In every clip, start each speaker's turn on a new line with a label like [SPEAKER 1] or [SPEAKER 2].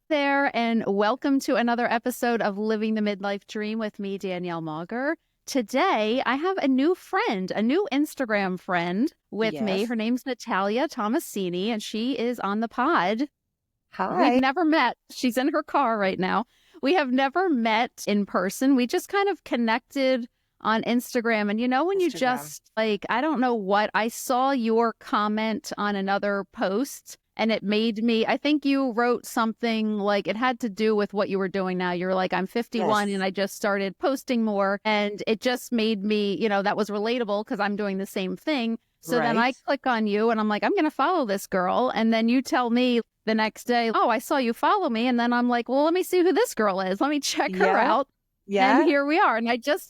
[SPEAKER 1] There, and welcome to another episode of Living the Midlife Dream with me, Danielle Mauger. Today, I have a new friend, a new Instagram friend with me. Her name's Natalia Tomasini, and she is on the pod.
[SPEAKER 2] Hi.
[SPEAKER 1] We've never met. She's in her car right now. We have never met in person. We just kind of connected on Instagram. And you know, when you just like, I don't know what, I saw your comment on another post and it made me, I think you wrote something like it had to do with what you were doing now. You're like, I'm 51 and I just started posting more. And it just made me, you know, that was relatable because I'm doing the same thing. So then I click on you and I'm like, I'm going to follow this girl. And then you tell me the next day, oh, I saw you follow me. And then I'm like, well, let me see who this girl is. Let me check her out. Yeah. And here we are. And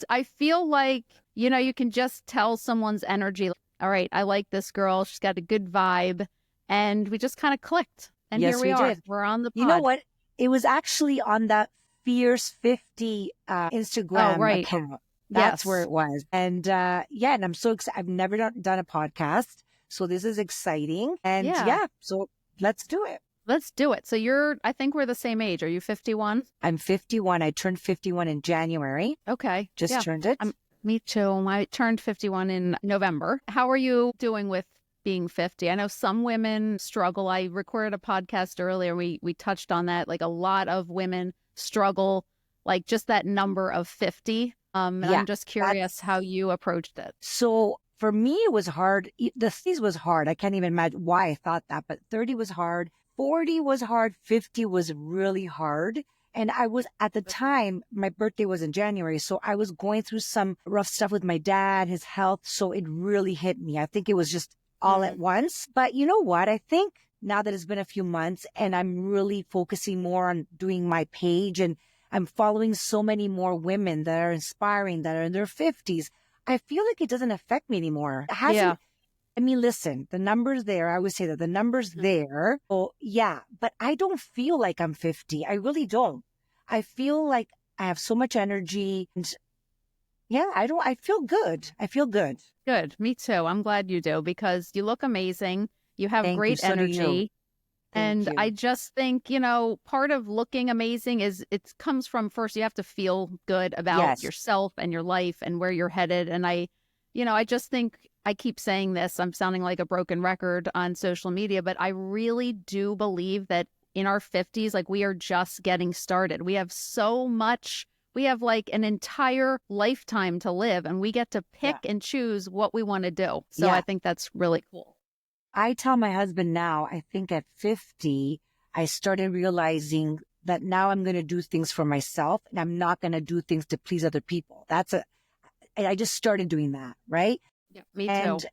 [SPEAKER 1] I feel like, you know, you can just tell someone's energy. All right, I like this girl. She's got a good vibe. And we just kind of clicked. And here we are. We're on the pod.
[SPEAKER 2] You know what? It was actually on that Fierce 50 Instagram account. That's where it was. And and I'm so excited. I've never done a podcast. So this is exciting. And so let's do it.
[SPEAKER 1] Let's do it. So I think we're the same age. Are you 51?
[SPEAKER 2] I'm 51. I turned 51 in January.
[SPEAKER 1] Okay.
[SPEAKER 2] Just turned it.
[SPEAKER 1] Me too. I turned 51 in November. How are you doing with being 50? I know some women struggle. I recorded a podcast earlier. We touched on that. Like a lot of women struggle, like just that number of 50. And I'm just curious how you approached it.
[SPEAKER 2] So for me, it was hard. The 30s was hard. I can't even imagine why I thought that, but 30 was hard. 40 was hard. 50 was really hard. And I was, at the time, my birthday was in January. So I was going through some rough stuff with my dad, his health. So it really hit me. I think it was just all at once. But you know what? I think now that it's been a few months and I'm really focusing more on doing my page and I'm following so many more women that are inspiring, that are in their 50s. I feel like it doesn't affect me anymore. It hasn't. I mean, listen, the number's there. I would say that the number's there. Oh, yeah, but I don't feel like I'm 50. I really don't. I feel like I have so much energy. And I feel good. I feel good.
[SPEAKER 1] Good. Me too. I'm glad you do because you look amazing. You have great energy. And I just think, you know, part of looking amazing is it comes from first, you have to feel good about yourself and your life and where you're headed. And I just think I keep saying this, I'm sounding like a broken record on social media, but I really do believe that in our 50s, like we are just getting started. We have so much, we have like an entire lifetime to live and we get to pick and choose what we want to do. So I think that's really cool.
[SPEAKER 2] I tell my husband now, I think at 50, I started realizing that now I'm going to do things for myself and I'm not going to do things to please other people. I just started doing that, right?
[SPEAKER 1] Yeah, me too.
[SPEAKER 2] And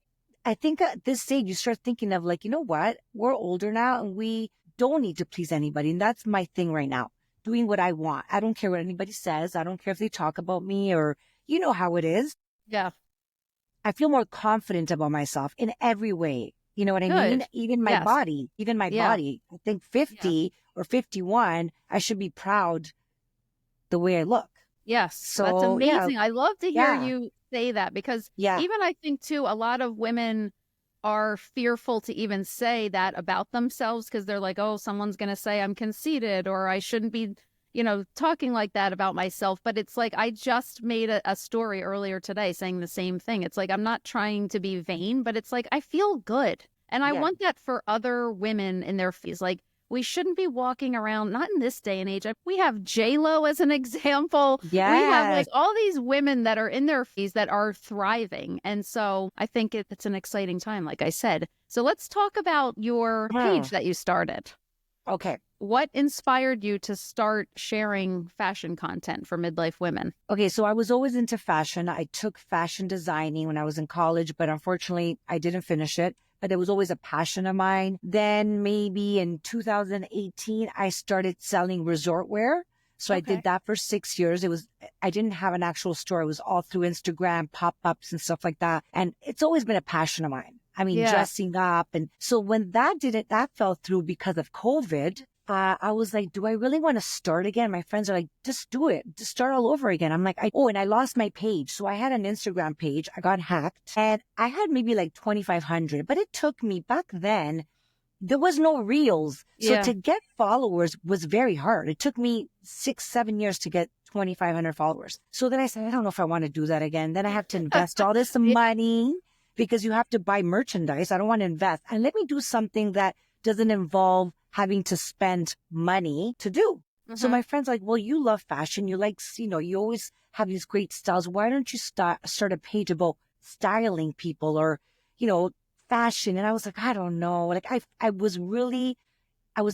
[SPEAKER 2] I think at this stage, you start thinking of like, you know what? We're older now and we don't need to please anybody. And that's my thing right now, doing what I want. I don't care what anybody says. I don't care if they talk about me or you know how it is.
[SPEAKER 1] Yeah.
[SPEAKER 2] I feel more confident about myself in every way. You know what I mean? Even my body, body. I think 50 or 51, I should be proud the way I look.
[SPEAKER 1] Yes. So that's amazing. I love to hear you say that because even I think too, a lot of women are fearful to even say that about themselves because they're like, oh, someone's going to say I'm conceited or I shouldn't be, you know, talking like that about myself. But it's like, I just made a story earlier today saying the same thing. It's like, I'm not trying to be vain, but it's like, I feel good. And I want that for other women in their fees. Like, we shouldn't be walking around, not in this day and age. We have J-Lo as an example.
[SPEAKER 2] Yes.
[SPEAKER 1] We have like all these women that are in their fees that are thriving. And so I think it's an exciting time, like I said. So let's talk about your page that you started.
[SPEAKER 2] Okay.
[SPEAKER 1] What inspired you to start sharing fashion content for midlife women?
[SPEAKER 2] Okay, so I was always into fashion. I took fashion designing when I was in college, but unfortunately I didn't finish it. But it was always a passion of mine. Then maybe in 2018, I started selling resort wear. So I did that for 6 years. I didn't have an actual store. It was all through Instagram, pop-ups and stuff like that. And it's always been a passion of mine. I mean, dressing up. And so when that fell through because of COVID, I was like, do I really want to start again? My friends are like, just do it. Just start all over again. I'm like, and I lost my page. So I had an Instagram page. I got hacked and I had maybe like 2,500, but it took me back then there was no reels. So
[SPEAKER 1] Yeah.
[SPEAKER 2] to get followers was very hard. It took me 6-7 years to get 2,500 followers. So then I said, I don't know if I want to do that again. Then I have to invest all this
[SPEAKER 1] Yeah.
[SPEAKER 2] money because you have to buy merchandise. I don't want to invest. And let me do something that doesn't involve having to spend money to do. So my friend's like, well, you love fashion. You like, you always have these great styles. Why don't you start a page about styling people or, fashion? And I was like, I don't know. Like I was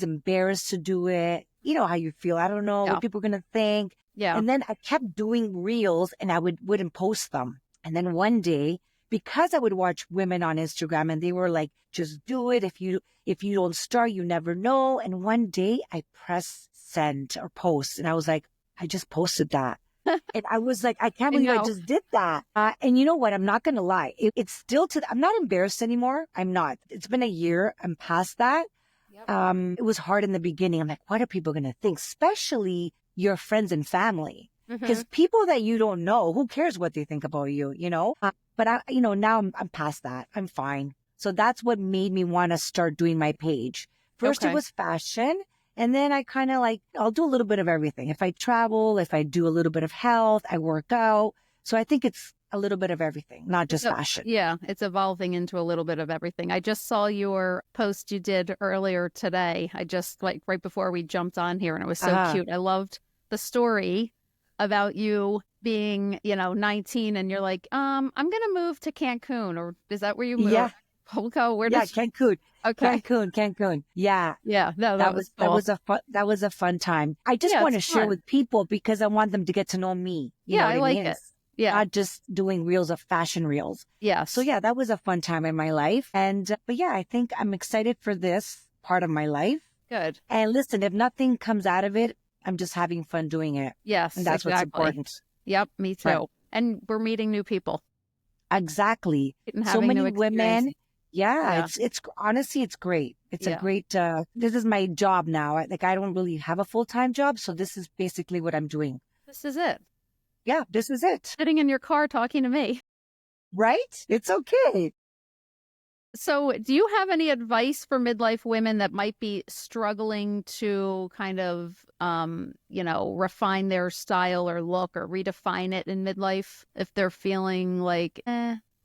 [SPEAKER 2] embarrassed to do it. You know how you feel. I don't know what people are going to think.
[SPEAKER 1] Yeah.
[SPEAKER 2] And then I kept doing reels and I wouldn't post them. And then one day, because I would watch women on Instagram and they were like, just do it. If you don't start, you never know. And one day I pressed send or post and I was like, I just posted that. And I was like, I can't believe I just did that. And you know what? I'm not going to lie. It's still I'm not embarrassed anymore. I'm not. It's been a year. I'm past that. Yep. It was hard in the beginning. I'm like, what are people going to think? Especially your friends and family. Because people that you don't know, who cares what they think about you, But now I'm past that. I'm fine. So that's what made me want to start doing my page. First, it was fashion. And then I kind of I'll do a little bit of everything. If I travel, if I do a little bit of health, I work out. So I think it's a little bit of everything, not just fashion.
[SPEAKER 1] Yeah, it's evolving into a little bit of everything. I just saw your post you did earlier today. I just right before we jumped on here, and it was so cute. I loved the story about you being, 19 and you're like, I'm going to move to Cancun, or is that where you moved?
[SPEAKER 2] Yeah.
[SPEAKER 1] Where
[SPEAKER 2] Cancun.
[SPEAKER 1] Okay.
[SPEAKER 2] Cancun. Yeah.
[SPEAKER 1] Yeah. No, that was cool.
[SPEAKER 2] That was a fun time. I just want to share with people because I want them to get to know me. You know what
[SPEAKER 1] I like
[SPEAKER 2] mean?
[SPEAKER 1] it. Yeah.
[SPEAKER 2] Not just doing reels of fashion reels.
[SPEAKER 1] Yeah.
[SPEAKER 2] So yeah, that was a fun time in my life. And, but yeah, I think I'm excited for this part of my life.
[SPEAKER 1] Good.
[SPEAKER 2] And listen, if nothing comes out of it, I'm just having fun doing it.
[SPEAKER 1] Yes.
[SPEAKER 2] And that's what's important.
[SPEAKER 1] Yep. Me too. Right. And we're meeting new people.
[SPEAKER 2] Exactly.
[SPEAKER 1] So
[SPEAKER 2] many women. Yeah. It's honestly, it's great. It's a great, this is my job now. I don't really have a full-time job. So this is basically what I'm doing.
[SPEAKER 1] This is it.
[SPEAKER 2] Yeah, this is it.
[SPEAKER 1] Sitting in your car talking to me.
[SPEAKER 2] Right? It's okay.
[SPEAKER 1] So do you have any advice for midlife women that might be struggling to kind of, refine their style or look or redefine it in midlife if they're feeling like,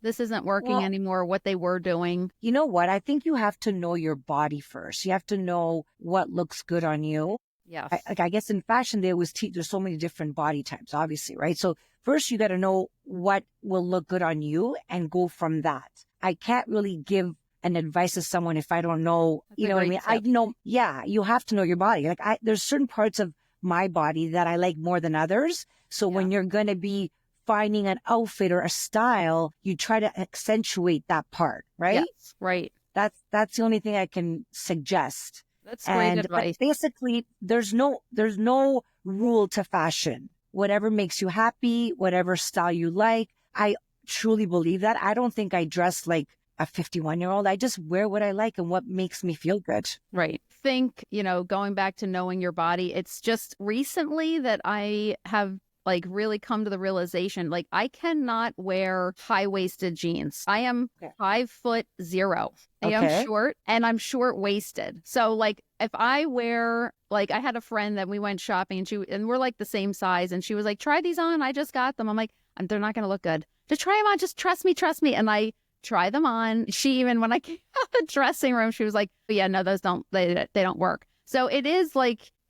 [SPEAKER 1] this isn't working anymore, what they were doing?
[SPEAKER 2] You know what? I think you have to know your body first. You have to know what looks good on you.
[SPEAKER 1] Yeah.
[SPEAKER 2] I guess in fashion, they always teach, there's so many different body types, obviously, right? So first you got to know what will look good on you and go from that. I can't really give an advice to someone if I don't know, you know what I mean? I know, you have to know your body. There's certain parts of my body that I like more than others. So when you're going to be finding an outfit or a style, you try to accentuate that part, right?
[SPEAKER 1] Yes, right.
[SPEAKER 2] That's the only thing I can suggest.
[SPEAKER 1] That's great advice.
[SPEAKER 2] But basically, there's no rule to fashion. Whatever makes you happy, whatever style you like. I truly believe that. I don't think I dress like a 51-year-old. I just wear what I like and what makes me feel good.
[SPEAKER 1] Right. Think, going back to knowing your body, it's just recently that I have really come to the realization, I cannot wear high-waisted jeans. I am 5'0". I am short and I'm short-waisted. So if I wear, I had a friend that we went shopping and we're the same size. And she was like, try these on. I just got them. I'm like, they're not going to look good. Just try them on. Just trust me. And I try them on. She even, when I came out of the dressing room, she was like, yeah, no, those they don't work. So it is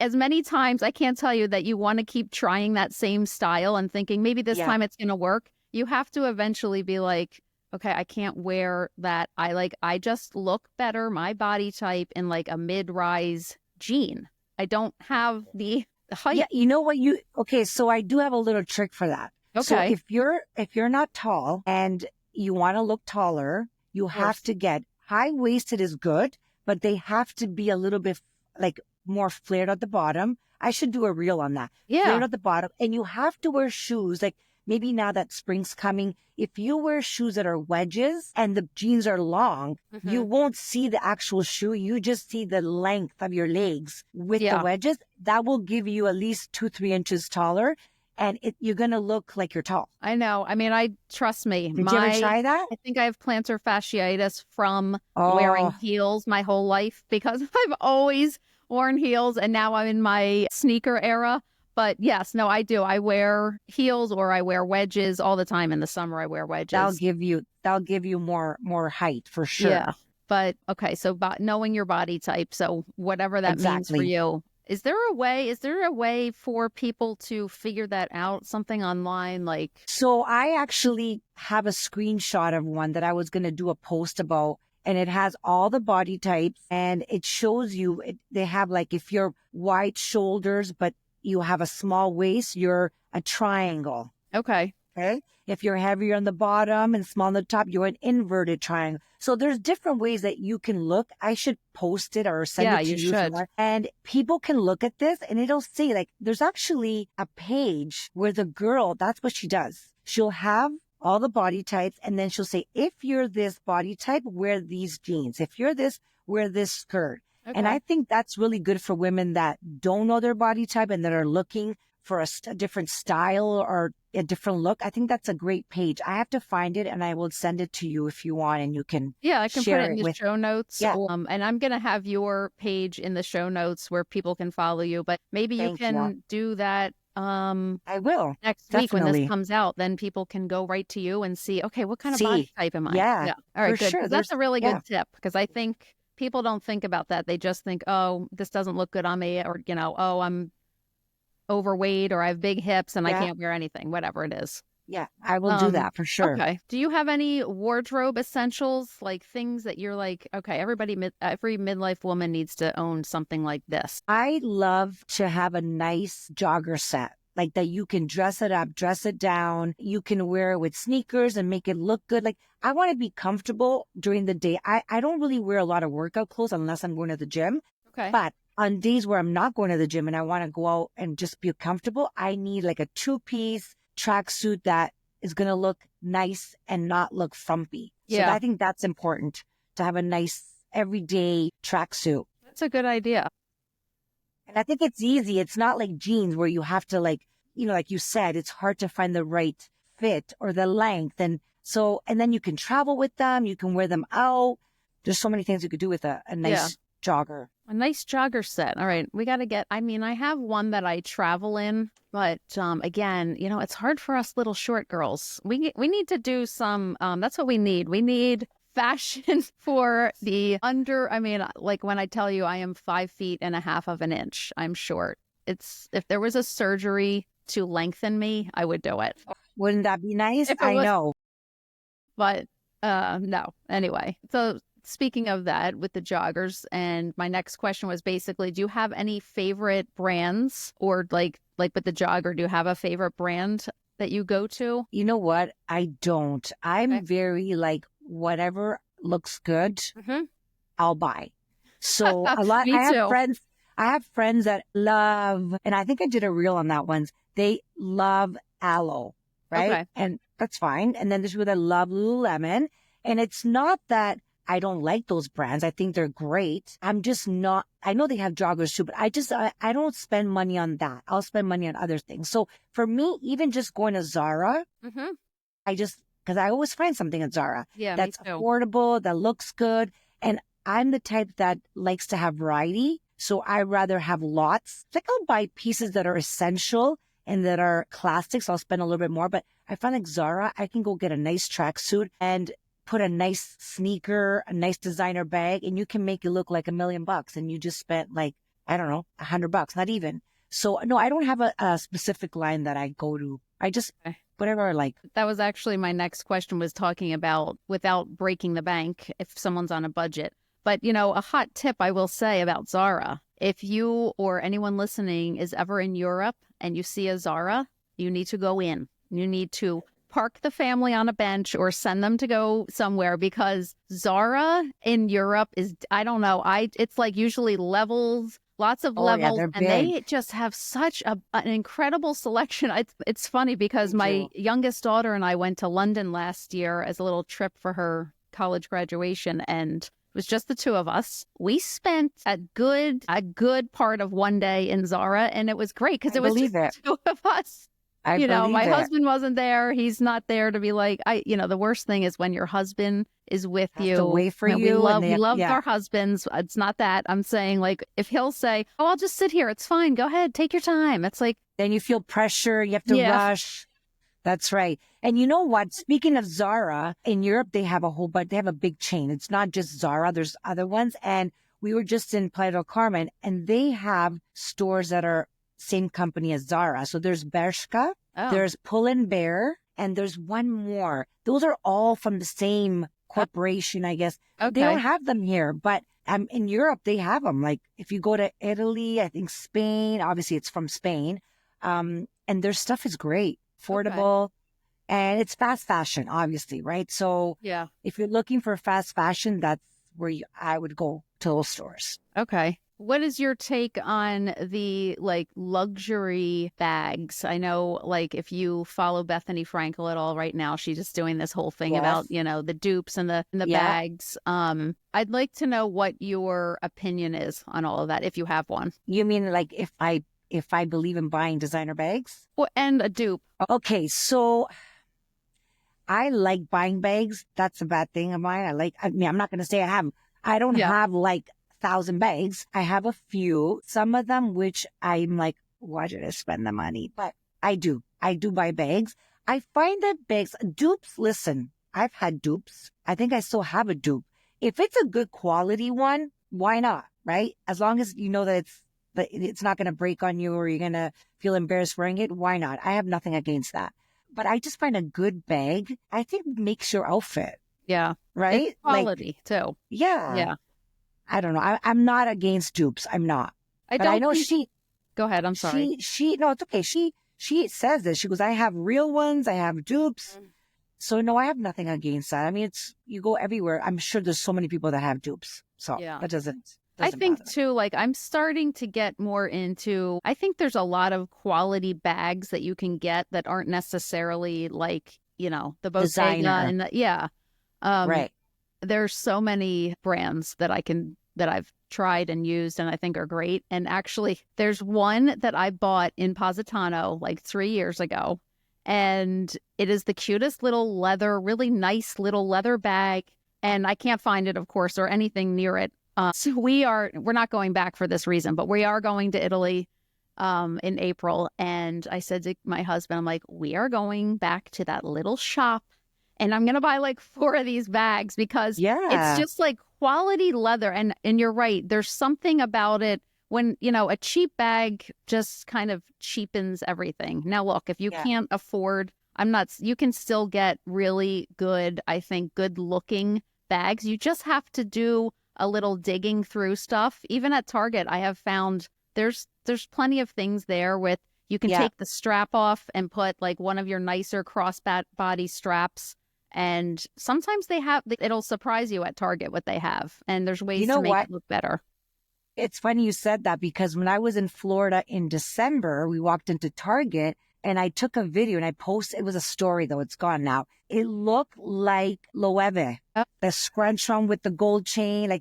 [SPEAKER 1] as many times, I can't tell you that you want to keep trying that same style and thinking maybe this time it's going to work. You have to eventually be like, okay, I can't wear that. I just look better, my body type, in a mid-rise jean. I don't have the height.
[SPEAKER 2] Yeah, you know what okay, so I do have a little trick for that.
[SPEAKER 1] Okay.
[SPEAKER 2] So if you're not tall and you want to look taller, you have to get high-waisted is good, but they have to be a little bit more flared at the bottom. I should do a reel on that.
[SPEAKER 1] Yeah.
[SPEAKER 2] Flared at the bottom. And you have to wear shoes. Maybe now that spring's coming, if you wear shoes that are wedges and the jeans are long, you won't see the actual shoe. You just see the length of your legs with the wedges. That will give you at least 2-3 inches taller. and you're going to look like you're tall.
[SPEAKER 1] I know. I mean, trust me.
[SPEAKER 2] Did you ever try that?
[SPEAKER 1] I think I have plantar fasciitis from wearing
[SPEAKER 2] Oh,
[SPEAKER 1] heels my whole life because I've always worn heels and now I'm in my sneaker era. But yes, no, I do. I wear heels or I wear wedges all the time. In the summer, I wear
[SPEAKER 2] that'll
[SPEAKER 1] wedges.
[SPEAKER 2] give you more height for sure.
[SPEAKER 1] Yeah. But okay, so knowing your body type, so whatever that means for
[SPEAKER 2] Exactly.
[SPEAKER 1] you. Is there a way for people to figure that out? Something online like
[SPEAKER 2] So I actually have a screenshot of one that I was going to do a post about, and it has all the body types and it shows you, they have like, if you're wide shoulders, but you have a small waist, you're a triangle.
[SPEAKER 1] okay.
[SPEAKER 2] Okay. If you're heavier on the bottom and small on the top, you're an inverted triangle. So there's different ways that you can look. I should post it or send
[SPEAKER 1] Yeah,
[SPEAKER 2] it to
[SPEAKER 1] you
[SPEAKER 2] you.
[SPEAKER 1] should.
[SPEAKER 2] And people can look at this and it'll say like, there's actually a page where the girl, that's what she does. She'll have all the body types and then she'll say, if you're this body type, wear these jeans. If you're this, wear this skirt. And
[SPEAKER 1] Okay.
[SPEAKER 2] I think that's really good for women that don't know their body type and that are looking for a different style or a different look. I think that's a great page. I have to find it and I will send it to you if you want and you can
[SPEAKER 1] Yeah, I can put
[SPEAKER 2] share
[SPEAKER 1] it in
[SPEAKER 2] it
[SPEAKER 1] the
[SPEAKER 2] with.
[SPEAKER 1] show notes.
[SPEAKER 2] Yeah.
[SPEAKER 1] And I'm going to have your page in the show notes where people can follow you, but maybe you
[SPEAKER 2] Thank you.
[SPEAKER 1] can do that
[SPEAKER 2] I will.
[SPEAKER 1] next week when this
[SPEAKER 2] Definitely.
[SPEAKER 1] comes out. Then people can go right to you and see, okay, what kind of body
[SPEAKER 2] See.
[SPEAKER 1] type am I?
[SPEAKER 2] Yeah.
[SPEAKER 1] Yeah. All right,
[SPEAKER 2] For
[SPEAKER 1] good.
[SPEAKER 2] sure.
[SPEAKER 1] 'Cause that's a really
[SPEAKER 2] Yeah.
[SPEAKER 1] good tip because I think people don't think about that. They just think, oh, this doesn't look good on me, or, oh, I'm overweight or I have big hips and I
[SPEAKER 2] Yeah.
[SPEAKER 1] can't wear anything, whatever it is.
[SPEAKER 2] Yeah. I will do that for sure.
[SPEAKER 1] Okay. Do you have any wardrobe essentials, like things that you're like, okay, every midlife woman needs to own something like this?
[SPEAKER 2] I love to have a nice jogger set. Like that you can dress it up, dress it down. You can wear it with sneakers and make it look good. Like I want to be comfortable during the day. I don't really wear a lot of workout clothes unless I'm going to the gym.
[SPEAKER 1] Okay.
[SPEAKER 2] But on days where I'm not going to the gym and I want to go out and just be comfortable, I need like a 2-piece tracksuit that is going to look nice and not look frumpy. So
[SPEAKER 1] Yeah.
[SPEAKER 2] I think that's important to have a nice everyday tracksuit.
[SPEAKER 1] That's a good idea.
[SPEAKER 2] And I think it's easy. It's not like jeans where you have to like you said, it's hard to find the right fit or the length. And then you can travel with them. You can wear them out. There's so many things you could do with a nice jogger.
[SPEAKER 1] A nice jogger set. All right. We got to get, I mean, I have one that I travel in, but again, it's hard for us little short girls. We need to do some, that's what we need. We need fashion for the under, I mean, like when I tell you I am 5.5 feet of an inch, I'm short. If there was a surgery to lengthen me, I would do it.
[SPEAKER 2] Wouldn't that be nice?
[SPEAKER 1] If it
[SPEAKER 2] I
[SPEAKER 1] was-
[SPEAKER 2] know.
[SPEAKER 1] But no. Anyway, so speaking of that with the joggers, and my next question was basically, do you have any favorite brands or like with the jogger, do you have a favorite brand that you go to?
[SPEAKER 2] You know what? I don't. I'm
[SPEAKER 1] Okay.
[SPEAKER 2] very like whatever looks good,
[SPEAKER 1] Mm-hmm.
[SPEAKER 2] I'll buy. So a lot.
[SPEAKER 1] Me too.
[SPEAKER 2] I have friends that love, and I think I did a reel on that once. They love aloe, right?
[SPEAKER 1] Okay.
[SPEAKER 2] And that's fine. And then there's people that love Lululemon. And it's not that I don't like those brands. I think they're great. I'm just not, I know they have joggers too, but I don't spend money on that. I'll spend money on other things. So for me, even just going to Zara,
[SPEAKER 1] Mm-hmm.
[SPEAKER 2] because I always find something at Zara
[SPEAKER 1] Yeah,
[SPEAKER 2] that's
[SPEAKER 1] me too.
[SPEAKER 2] affordable, that looks good. And I'm the type that likes to have variety. So I rather have lots. Like I'll buy pieces that are essential and that are classics. I'll spend a little bit more, but I find like Zara, I can go get a nice tracksuit and put a nice sneaker, a nice designer bag, and you can make it look like $1 million. And you just spent like, I don't know, $100, not even. So no, I don't have a specific line that I go to. I just,
[SPEAKER 1] Okay.
[SPEAKER 2] whatever I like.
[SPEAKER 1] That was actually my next question, was talking about without breaking the bank if someone's on a budget. But, a hot tip I will say about Zara, if you or anyone listening is ever in Europe and you see a Zara, you need to go in. You need to park the family on a bench or send them to go somewhere, because Zara in Europe is, I don't know, it's like usually levels, lots of
[SPEAKER 2] Oh, yeah,
[SPEAKER 1] levels,
[SPEAKER 2] they're
[SPEAKER 1] and they just have such an incredible selection. It's funny because
[SPEAKER 2] Me
[SPEAKER 1] my
[SPEAKER 2] too.
[SPEAKER 1] youngest daughter and I went to London last year as a little trip for her college graduation, and it was just the two of us. We spent a good part of one day in Zara, and it was great because
[SPEAKER 2] I
[SPEAKER 1] it was
[SPEAKER 2] believe
[SPEAKER 1] just the two of us.
[SPEAKER 2] I
[SPEAKER 1] My
[SPEAKER 2] believe it.
[SPEAKER 1] husband wasn't there. He's not there to be like, the worst thing is when your husband is with
[SPEAKER 2] Has to
[SPEAKER 1] you.
[SPEAKER 2] wait for
[SPEAKER 1] And
[SPEAKER 2] you, and they
[SPEAKER 1] we
[SPEAKER 2] have,
[SPEAKER 1] love
[SPEAKER 2] yeah.
[SPEAKER 1] our husbands. It's not that. I'm saying like if he'll say, "Oh, I'll just sit here. It's fine. Go ahead. Take your time." It's like,
[SPEAKER 2] Then you feel pressure. You have to
[SPEAKER 1] yeah.
[SPEAKER 2] rush. That's right. And you know what? Speaking of Zara, in Europe, they have a whole bunch, they have a big chain. It's not just Zara, there's other ones. And we were just in Playa del Carmen, and they have stores that are same company as Zara. So there's Bershka,
[SPEAKER 1] Oh,
[SPEAKER 2] there's Pull and Bear, and there's one more. Those are all from the same corporation, I guess. They don't
[SPEAKER 1] okay.
[SPEAKER 2] have them here, but in Europe, they have them. Like if you go to Italy, I think Spain, obviously it's from Spain. And their stuff is great,
[SPEAKER 1] Okay.
[SPEAKER 2] affordable, and it's fast fashion, obviously, right? So
[SPEAKER 1] Yeah.
[SPEAKER 2] if you're looking for fast fashion, that's where I would go to those stores.
[SPEAKER 1] Okay. What is your take on the like luxury bags? I know like if you follow Bethany Frankel at all right now, she's just doing this whole thing about,
[SPEAKER 2] Yes.
[SPEAKER 1] the dupes and the
[SPEAKER 2] Yeah.
[SPEAKER 1] bags. I'd like to know what your opinion is on all of that if you have one.
[SPEAKER 2] You mean like if I believe in buying designer bags?
[SPEAKER 1] Well, and a dupe.
[SPEAKER 2] Okay, so I like buying bags. That's a bad thing of mine. I mean, I'm not going to say I don't
[SPEAKER 1] Yeah.
[SPEAKER 2] have like 1,000 bags. I have a few, some of them, which I'm like, why did I spend the money? But I do buy bags. I find that dupes, listen, I've had dupes. I think I still have a dupe. If it's a good quality one, why not? Right? As long as you know that it's not going to break on you or you're going to feel embarrassed wearing it. Why not? I have nothing against that. But I just find a good bag, I think makes your outfit,
[SPEAKER 1] Yeah. It's
[SPEAKER 2] right? Like,
[SPEAKER 1] quality too.
[SPEAKER 2] yeah,
[SPEAKER 1] Yeah.
[SPEAKER 2] I don't know. I'm not against dupes. I'm not.
[SPEAKER 1] I
[SPEAKER 2] But I
[SPEAKER 1] don't
[SPEAKER 2] know
[SPEAKER 1] think, go ahead. I'm sorry.
[SPEAKER 2] no, it's okay. She says this. She goes, I have real ones. I have dupes. So no, I have nothing against that. I mean, you go everywhere. I'm sure there's so many people that have dupes. So
[SPEAKER 1] Yeah.
[SPEAKER 2] that
[SPEAKER 1] I
[SPEAKER 2] doesn't
[SPEAKER 1] think
[SPEAKER 2] bother me.
[SPEAKER 1] too, like I'm starting to get more into, I think there's a lot of quality bags that you can get that aren't necessarily like, the Bottega
[SPEAKER 2] Designer.
[SPEAKER 1] and yeah. Um,
[SPEAKER 2] Right.
[SPEAKER 1] there's so many brands that I've tried and used and I think are great. And actually there's one that I bought in Positano like 3 years ago. And it is the cutest little leather, really nice little leather bag. And I can't find it, of course, or anything near it. So we're not going back for this reason, but we are going to Italy in April. And I said to my husband, I'm like, we are going back to that little shop and I'm going to buy like 4 of these bags because it's
[SPEAKER 2] Yeah.
[SPEAKER 1] just like quality leather. And you're right. There's something about it when, a cheap bag just kind of cheapens everything. Now, look, if you
[SPEAKER 2] Yeah.
[SPEAKER 1] can't afford, you can still get really good, I think, good looking bags. You just have to do a little digging through stuff. Even at Target, I have found there's plenty of things there with you can
[SPEAKER 2] Yeah.
[SPEAKER 1] take the strap off and put like one of your nicer body straps. And sometimes it'll surprise you at Target what they have. And there's
[SPEAKER 2] You
[SPEAKER 1] ways to
[SPEAKER 2] know
[SPEAKER 1] make
[SPEAKER 2] what?
[SPEAKER 1] it look better.
[SPEAKER 2] It's funny you said that because when I was in Florida in December, we walked into Target and I took a video and I posted, it was a story though, it's gone now. It looked like Loewe,
[SPEAKER 1] Oh,
[SPEAKER 2] the scrunch on with the gold chain.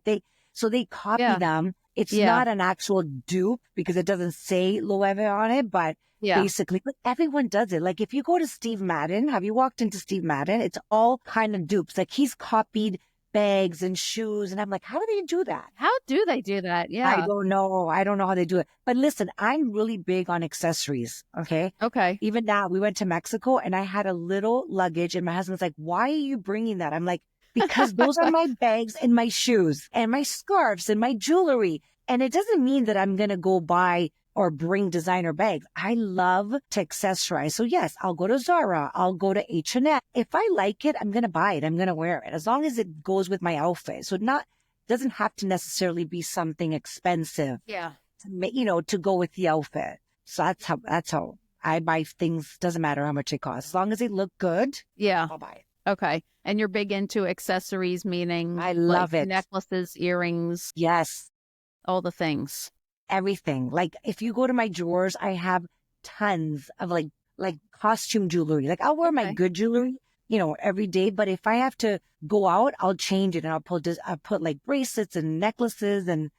[SPEAKER 2] So they copy
[SPEAKER 1] yeah.
[SPEAKER 2] them. It's
[SPEAKER 1] Yeah.
[SPEAKER 2] not an actual dupe because it doesn't say Loewe on it, but
[SPEAKER 1] Yeah.
[SPEAKER 2] basically, but everyone does it. Like if you go to Steve Madden, have you walked into Steve Madden? It's all kind of dupes. Like he's copied bags and shoes. And I'm like, how do they do that?
[SPEAKER 1] How do they do that?
[SPEAKER 2] I
[SPEAKER 1] Yeah.
[SPEAKER 2] don't know. I don't know how they do it. But listen, I'm really big on accessories. Okay.
[SPEAKER 1] Okay.
[SPEAKER 2] Even now, we went to Mexico and I had a little luggage, and my husband's like, why are you bringing that? I'm like, because those are my bags and my shoes and my scarves and my jewelry. And it doesn't mean that I'm going to go buy or bring designer bags. I love to accessorize. So yes, I'll go to Zara. I'll go to H&M. If I like it, I'm going to buy it. I'm going to wear it as long as it goes with my outfit. So doesn't have to necessarily be something expensive,
[SPEAKER 1] Yeah.
[SPEAKER 2] to go with the outfit. So that's how I buy things. Doesn't matter how much it costs. As long as they look good,
[SPEAKER 1] Yeah.
[SPEAKER 2] I'll buy it.
[SPEAKER 1] Okay. And you're big into accessories, meaning
[SPEAKER 2] I
[SPEAKER 1] like
[SPEAKER 2] love it.
[SPEAKER 1] necklaces, earrings,
[SPEAKER 2] Yes.
[SPEAKER 1] all the things.
[SPEAKER 2] Everything. Like if you go to my drawers, I have tons of like costume jewelry. Like I'll wear my
[SPEAKER 1] Okay.
[SPEAKER 2] good jewelry, every day. But if I have to go out, I'll change it and I'll put like bracelets and necklaces. And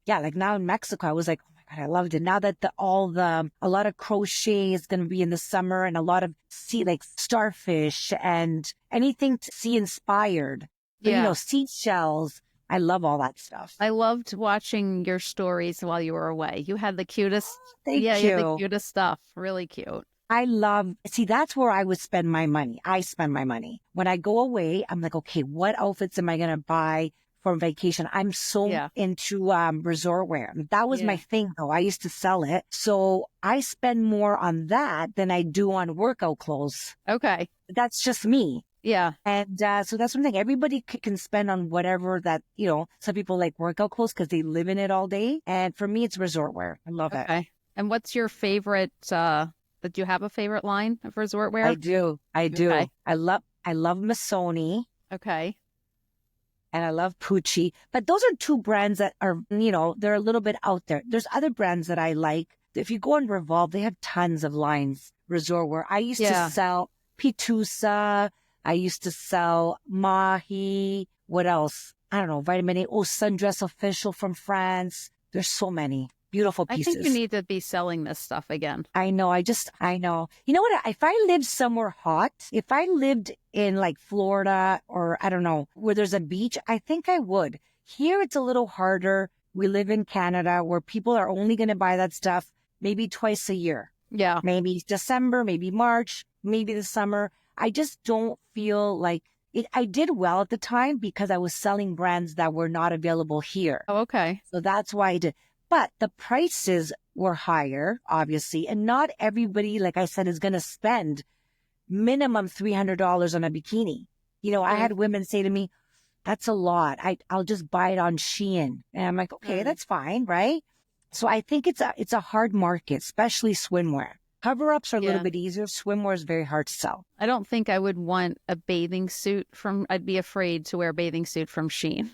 [SPEAKER 2] yeah, like now in Mexico, I was like, oh my God, I loved it. Now that a lot of crochet is going to be in the summer and a lot of sea, like starfish and anything to sea inspired,
[SPEAKER 1] Yeah.
[SPEAKER 2] seashells. I love all that stuff.
[SPEAKER 1] I loved watching your stories while you were away. You had the cutest, yeah,
[SPEAKER 2] Thank
[SPEAKER 1] you had the
[SPEAKER 2] you.
[SPEAKER 1] cutest stuff. Really cute.
[SPEAKER 2] See, that's where I would spend my money. I spend my money. When I go away, I'm like, okay, what outfits am I going to buy for vacation? I'm so
[SPEAKER 1] Yeah.
[SPEAKER 2] into resort wear. That was my
[SPEAKER 1] Yeah.
[SPEAKER 2] thing though. I used to sell it. So I spend more on that than I do on workout clothes.
[SPEAKER 1] Okay.
[SPEAKER 2] That's just me.
[SPEAKER 1] Yeah.
[SPEAKER 2] And so that's one thing. Everybody can spend on whatever that, some people like workout clothes because they live in it all day. And for me, it's resort wear. I love it.
[SPEAKER 1] Okay. And what's your favorite, did you have a favorite line of resort
[SPEAKER 2] I
[SPEAKER 1] wear?
[SPEAKER 2] do. I do.
[SPEAKER 1] Okay.
[SPEAKER 2] I love Missoni.
[SPEAKER 1] Okay.
[SPEAKER 2] And I love Pucci. But those are two brands that are, they're a little bit out there. There's other brands that I like. If you go on Revolve, they have tons of lines, resort wear. I used to sell Pitusa. I used to sell Mahi. What else? I don't know. Vitamin A. Oh, Sundress Official from France. There's so many beautiful
[SPEAKER 1] I
[SPEAKER 2] pieces.
[SPEAKER 1] think you need to be selling this stuff again.
[SPEAKER 2] I know. I know. You know what? If I lived somewhere hot, if I lived in like Florida or I don't know, where there's a beach, I think I would. Here it's a little harder. We live in Canada where people are only going to buy that stuff maybe twice a year.
[SPEAKER 1] Yeah.
[SPEAKER 2] Maybe December, maybe March, maybe the summer. I just don't feel like it. I did well at the time because I was selling brands that were not available here.
[SPEAKER 1] Oh, okay.
[SPEAKER 2] So that's why I did. But the prices were higher, obviously, and not everybody, like I said, is going to spend minimum $300 on a bikini. I had women say to me, that's a lot. I'll just buy it on Shein. And I'm like, okay, that's fine, right? So I think it's a hard market, especially swimwear. Cover-ups are a little bit easier. Swimwear is very hard to sell.
[SPEAKER 1] I don't think I would want a bathing suit I'd be afraid to wear a bathing suit from Shein.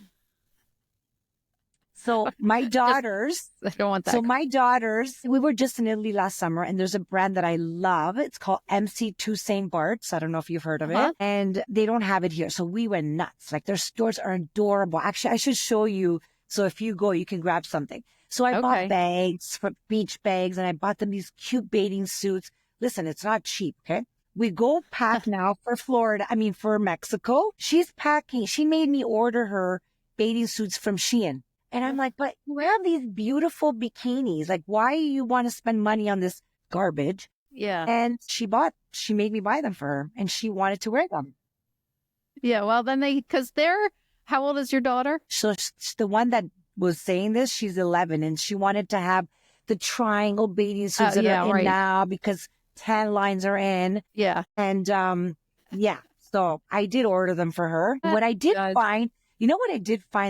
[SPEAKER 2] So my daughters,
[SPEAKER 1] I don't want that.
[SPEAKER 2] So my daughters, we were just in Italy last summer and there's a brand that I love. It's called MC2 St. Bart's. I don't know if you've heard of it. And they don't have it here. So we went nuts. Like their stores are adorable. Actually, I should show you. So if you go, you can grab something. So I bought bags, for beach bags, and I bought them these cute bathing suits. Listen, it's not cheap, okay? We go pack now for Mexico. She's packing. She made me order her bathing suits from Shein. And I'm like, but we have these beautiful bikinis. Like, why you want to spend money on this garbage?
[SPEAKER 1] Yeah.
[SPEAKER 2] And she made me buy them for her and she wanted to wear them.
[SPEAKER 1] Yeah. Well, then how old is your daughter?
[SPEAKER 2] So the one that was saying this, she's 11 and she wanted to have the triangle bathing suits that are in now because tan lines are in.
[SPEAKER 1] Yeah.
[SPEAKER 2] And, so I did order them for her. What I did find,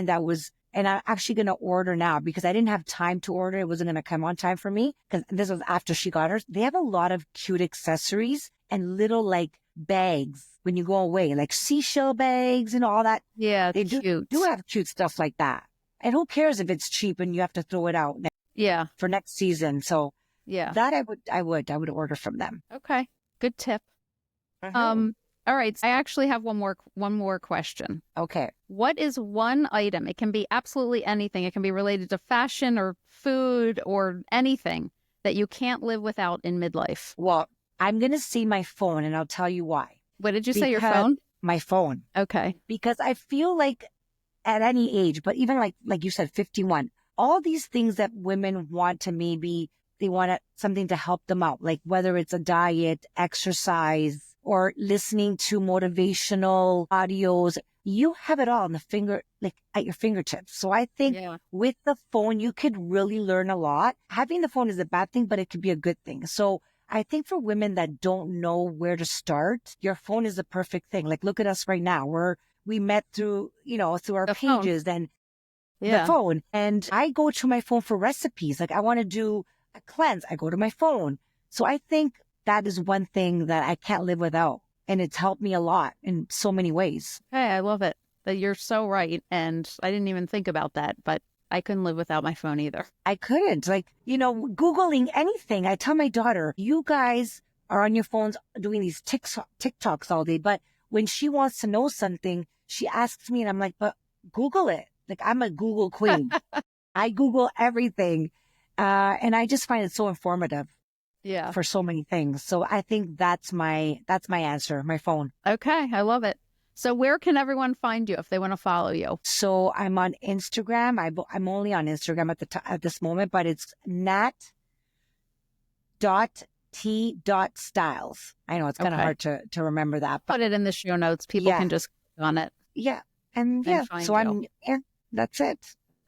[SPEAKER 2] that was, and I'm actually going to order now because I didn't have time to order. It wasn't going to come on time for me because this was after she got hers. They have a lot of cute accessories and little like bags when you go away, like seashell bags and all that.
[SPEAKER 1] Yeah,
[SPEAKER 2] they
[SPEAKER 1] cute.
[SPEAKER 2] do have cute stuff like that. And who cares if it's cheap and you have to throw it out for next season. So that I would order from them.
[SPEAKER 1] Okay. Good tip. All right. I actually have one more question.
[SPEAKER 2] Okay.
[SPEAKER 1] What is one item? It can be absolutely anything. It can be related to fashion or food or anything that you can't live without in midlife.
[SPEAKER 2] Well, I'm going to see my phone and I'll tell you why.
[SPEAKER 1] What did you say? Your phone?
[SPEAKER 2] My phone.
[SPEAKER 1] Okay.
[SPEAKER 2] Because I feel like at any age, but even like you said, 51, all these things that women want to they want something to help them out. Like whether it's a diet, exercise, or listening to motivational audios, you have it all on at your fingertips. So I think with the phone, you could really learn a lot. Having the phone is a bad thing, but it could be a good thing. So I think for women that don't know where to start, your phone is the perfect thing. Like look at us right now. We met through our pages and the phone. And I go to my phone for recipes. Like I want to do a cleanse. I go to my phone. So I think that is one thing that I can't live without. And it's helped me a lot in so many ways.
[SPEAKER 1] Hey, I love it. That you're so right. And I didn't even think about that, but I couldn't live without my phone either.
[SPEAKER 2] I couldn't. Googling anything. I tell my daughter, you guys are on your phones doing these TikToks all day. But when she wants to know something, she asks me and I'm like, but Google it. Like I'm a Google queen. I Google everything. And I just find it so informative
[SPEAKER 1] Yeah.
[SPEAKER 2] for so many things. So I think that's my answer, my phone.
[SPEAKER 1] Okay. I love it. So where can everyone find you if they want to follow you?
[SPEAKER 2] So I'm on Instagram. I'm only on Instagram at this moment, but it's nat.t.styles. I know it's kind of hard to remember that, but
[SPEAKER 1] put it in the show notes. People can just click on it.
[SPEAKER 2] Yeah. And
[SPEAKER 1] find
[SPEAKER 2] so
[SPEAKER 1] you.
[SPEAKER 2] that's it.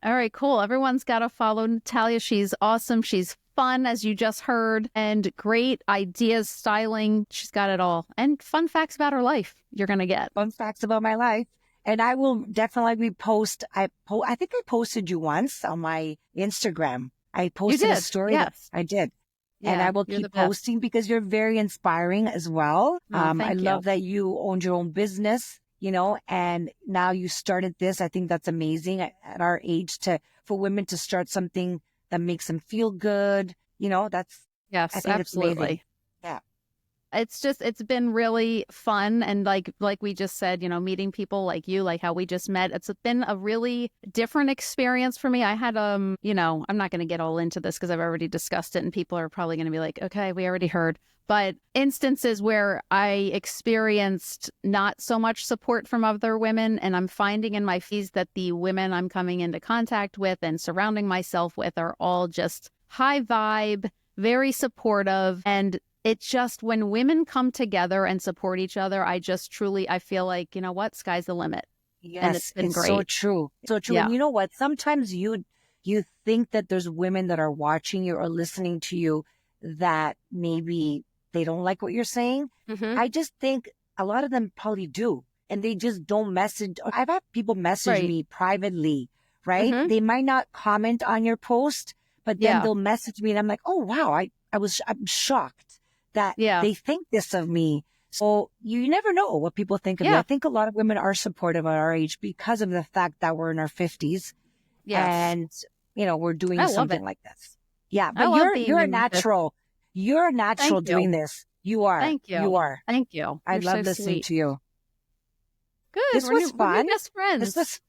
[SPEAKER 1] All right, cool. Everyone's got to follow Natalia. She's awesome. She's fun, as you just heard, and great ideas, styling. She's got it all. And fun facts about her life you're going to get.
[SPEAKER 2] Fun facts about my life. And I will definitely post. I think I posted you once on my Instagram. I posted a story.
[SPEAKER 1] Yes.
[SPEAKER 2] I did.
[SPEAKER 1] Yeah,
[SPEAKER 2] and I will keep posting because you're very inspiring as well. I love that you owned your own business, and now you started this. I think that's amazing at our age for women to start something that makes them feel good. Yes,
[SPEAKER 1] I think absolutely.
[SPEAKER 2] Yeah.
[SPEAKER 1] It's been really fun. And like we just said, meeting people like you, like how we just met, it's been a really different experience for me. I had, I'm not going to get all into this because I've already discussed it and people are probably going to be like, okay, we already heard. But instances where I experienced not so much support from other women, and I'm finding in my feeds that the women I'm coming into contact with and surrounding myself with are all just high vibe, very supportive. And it's just when women come together and support each other, I feel like, you know what, sky's the limit.
[SPEAKER 2] Yes,
[SPEAKER 1] and it's been great.
[SPEAKER 2] So true. So true. Yeah. And you know what? Sometimes you think that there's women that are watching you or listening to you that maybe they don't like what you're saying. Mm-hmm. I just think a lot of them probably do. And they just don't message. I've had people message me privately, right? Mm-hmm. They might not comment on your post, but then they'll message me and I'm like, oh, wow, I'm shocked that they think this of me. So you never know what people think of you. I think a lot of women are supportive at our age because of the fact that we're in our 50s. Yes. And, we're doing something like this. Yeah. But you're a natural. You're a natural doing this. You are.
[SPEAKER 1] Thank you.
[SPEAKER 2] You are.
[SPEAKER 1] Thank you.
[SPEAKER 2] I love listening to you.
[SPEAKER 1] Good.
[SPEAKER 2] This was fun.
[SPEAKER 1] We're best friends.
[SPEAKER 2] This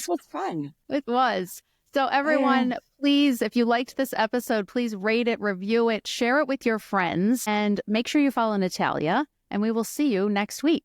[SPEAKER 2] was fun.
[SPEAKER 1] It was. So everyone, please, if you liked this episode, please rate it, review it, share it with your friends, and make sure you follow Natalia. And we will see you next week.